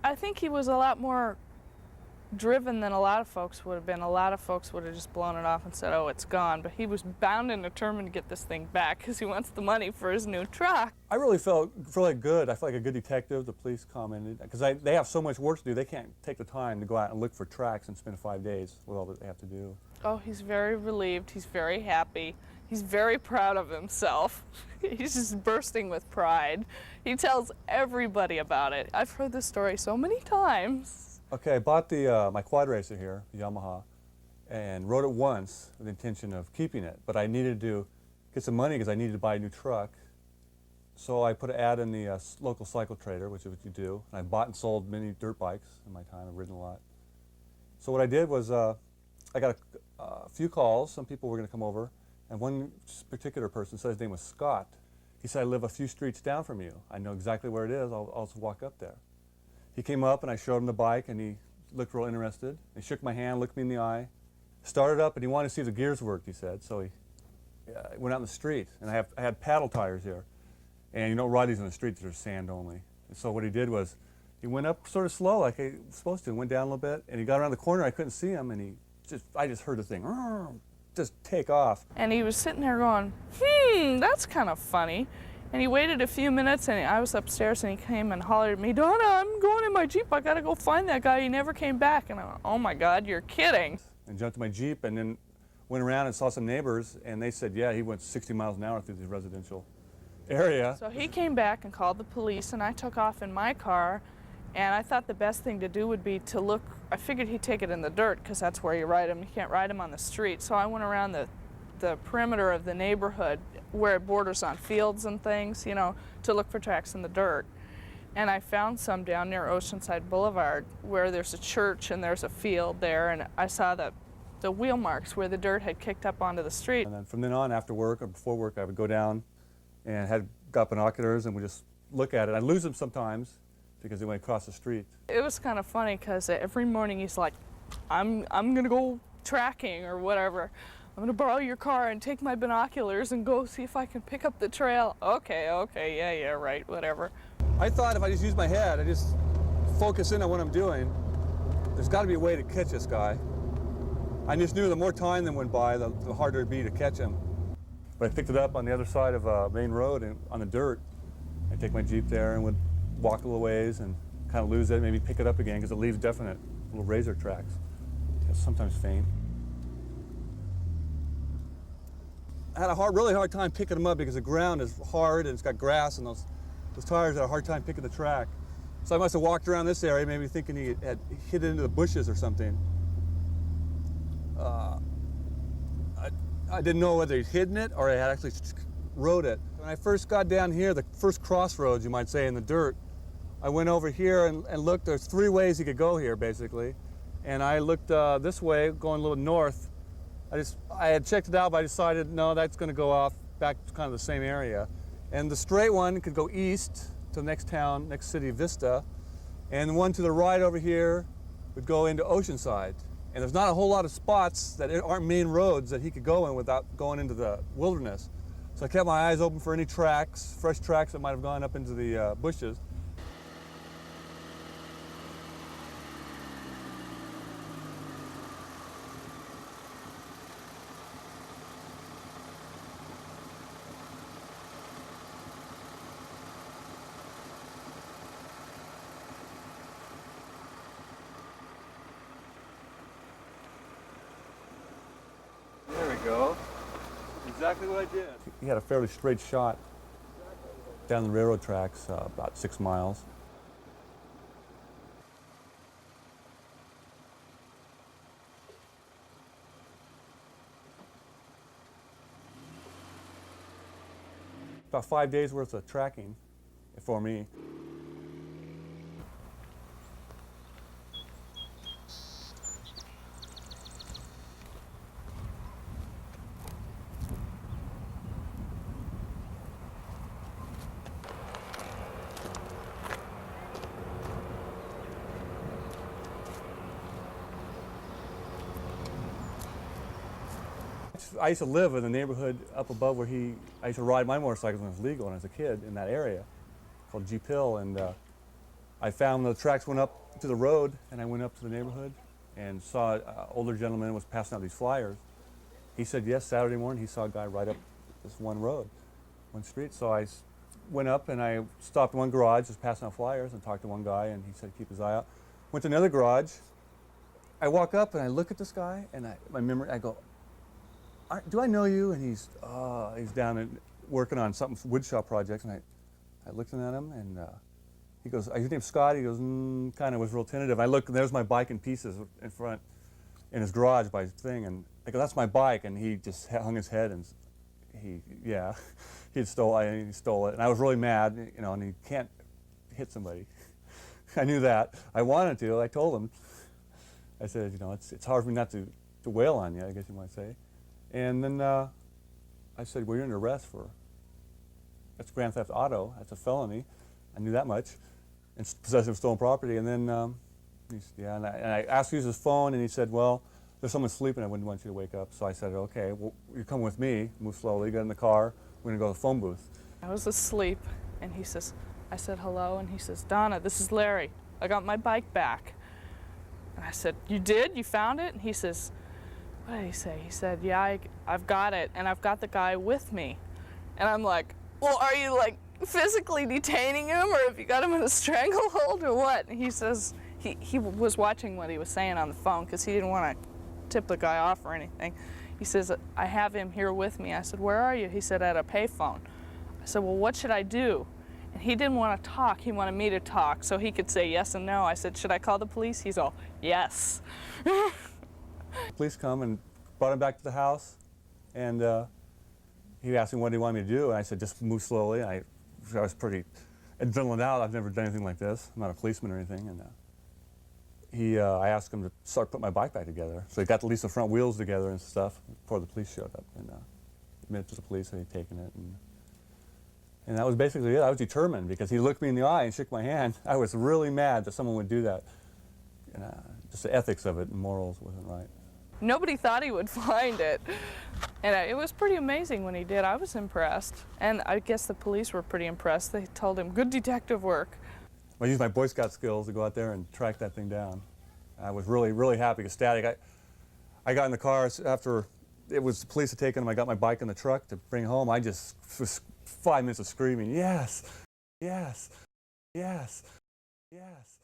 I think he was a lot more driven than a lot of folks would have been. A lot of folks would have just blown it off and said, oh, it's gone. But he was bound and determined to get this thing back because he wants the money for his new truck. I really felt really good. I felt like a good detective. The police commented, because they have so much work to do, they can't take the time to go out and look for tracks and spend 5 days with all that they have to do. Oh, he's very relieved. He's very happy. He's very proud of himself. He's just bursting with pride. He tells everybody about it. I've heard this story so many times. Okay, I bought my quad racer here, the Yamaha, and rode it once with the intention of keeping it, but I needed to get some money because I needed to buy a new truck. So I put an ad in the local cycle trader, which is what you do, and I bought and sold many dirt bikes in my time. I've ridden a lot. So what I did was I got a few calls. Some people were going to come over, and one particular person said his name was Scott. He said, I live a few streets down from you. I know exactly where it is. I'll also walk up there. He came up and I showed him the bike and he looked real interested. He shook my hand, looked me in the eye, started up, and he wanted to see if the gears worked, he said. So he went out in the street, and I had paddle tires here. And you don't ride these in the street, there's sand only. And so what he did was he went up sort of slow like he was supposed to, went down a little bit, and he got around the corner, I couldn't see him, and I just heard the thing just take off. And he was sitting there going, that's kind of funny. And he waited a few minutes, and I was upstairs, and he came and hollered at me, Donna, I'm going in my Jeep. I got to go find that guy. He never came back. And I went, oh, my God, you're kidding. And jumped in my Jeep and then went around and saw some neighbors, and they said, yeah, he went 60 miles an hour through the residential area. So he came back and called the police, and I took off in my car, and I thought the best thing to do would be to look. I figured he'd take it in the dirt because that's where you ride him. You can't ride him on the street. So I went around the perimeter of the neighborhood where it borders on fields and things, you know, to look for tracks in the dirt. And I found some down near Oceanside Boulevard where there's a church and there's a field there, and I saw the wheel marks where the dirt had kicked up onto the street. And then from then on, after work or before work, I would go down and got binoculars and would just look at it. I'd lose them sometimes because they went across the street. It was kind of funny because every morning he's like, I'm gonna go tracking or whatever. I'm gonna borrow your car and take my binoculars and go see if I can pick up the trail. Okay, yeah, right, whatever. I thought if I just use my head, I just focus in on what I'm doing, there's got to be a way to catch this guy. I just knew the more time that went by, the harder it'd be to catch him. But I picked it up on the other side of a main road and on the dirt. I'd take my Jeep there and would walk a little ways and kind of lose it, maybe pick it up again because it leaves definite little razor tracks. It's sometimes faint. I had a really hard time picking them up because the ground is hard and it's got grass, and those tires had a hard time picking the track. So I must have walked around this area maybe thinking he had hit it into the bushes or something. I didn't know whether he'd hidden it or I had actually rode it. When I first got down here, the first crossroads, you might say, in the dirt, I went over here and looked. There's 3 ways you could go here, basically. And I looked this way, going a little north. I had checked it out, but I decided, no, that's going to go off back to kind of the same area. And the straight one could go east to the next town, next city, Vista. And the one to the right over here would go into Oceanside. And there's not a whole lot of spots that aren't main roads that he could go in without going into the wilderness. So I kept my eyes open for any tracks, fresh tracks that might have gone up into the bushes. There we go. Exactly what I did. He had a fairly straight shot down the railroad tracks, about 6 miles. About 5 days worth of tracking for me. I used to live in the neighborhood up above where I used to ride my motorcycles when I was legal when I was a kid in that area called Jeep Hill, and I found the tracks went up to the road, and I went up to the neighborhood and saw an older gentleman was passing out these flyers. He said yes, Saturday morning he saw a guy right up this one road, one street. So I went up and I stopped in one garage just passing out flyers and talked to one guy, and he said keep his eye out. Went to another garage. I walk up and I look at this guy, and I go, do I know you? And he's down and working on something wood shop projects, and I looked at him, and he goes, your name's Scott? He goes, kind of was real tentative. I look, and there's my bike in pieces in front in his garage by his thing, and I go, that's my bike, and he just hung his head, and he stole it, and I was really mad, you know, and he can't hit somebody. I knew that. I wanted to. I told him. I said, you know, it's hard for me not to wail on you, I guess you might say. And then I said, well, you're under arrest that's grand theft auto. That's a felony. I knew that much. And possession of stolen property. And then, and I asked to use his phone, and he said, well, there's someone sleeping. I wouldn't want you to wake up. So I said, okay, well, you come with me. Move slowly. Get in the car. We're going to go to the phone booth. I was asleep, and I said hello, and he says, Donna, this is Larry. I got my bike back. And I said, you did? You found it? And he says, what did he say? He said, yeah, I've got it, and I've got the guy with me. And I'm like, well, are you like physically detaining him, or have you got him in a stranglehold, or what? And he says he was watching what he was saying on the phone because he didn't want to tip the guy off or anything. He says, I have him here with me. I said, where are you? He said, at a payphone. I said, well, what should I do? And he didn't want to talk. He wanted me to talk so he could say yes and no. I said, should I call the police? He's all, yes. Police come and brought him back to the house, and he asked me what he wanted me to do, and I said, just move slowly. I was pretty adrenaline out. I've never done anything like this. I'm not a policeman or anything. And I asked him to start putting my bike back together. So he got at least the front wheels together and stuff before the police showed up. And admitted to the police that he'd taken it. And that was basically it. I was determined because he looked me in the eye and shook my hand. I was really mad that someone would do that. And, just the ethics of it and morals wasn't right. Nobody thought he would find it. And it was pretty amazing when he did. I was impressed. And I guess the police were pretty impressed. They told him, good detective work. I used my Boy Scout skills to go out there and track that thing down. I was really, really happy, ecstatic. I got in the car after the police had taken him. I got my bike in the truck to bring home. I just was 5 minutes of screaming, yes, yes, yes, yes.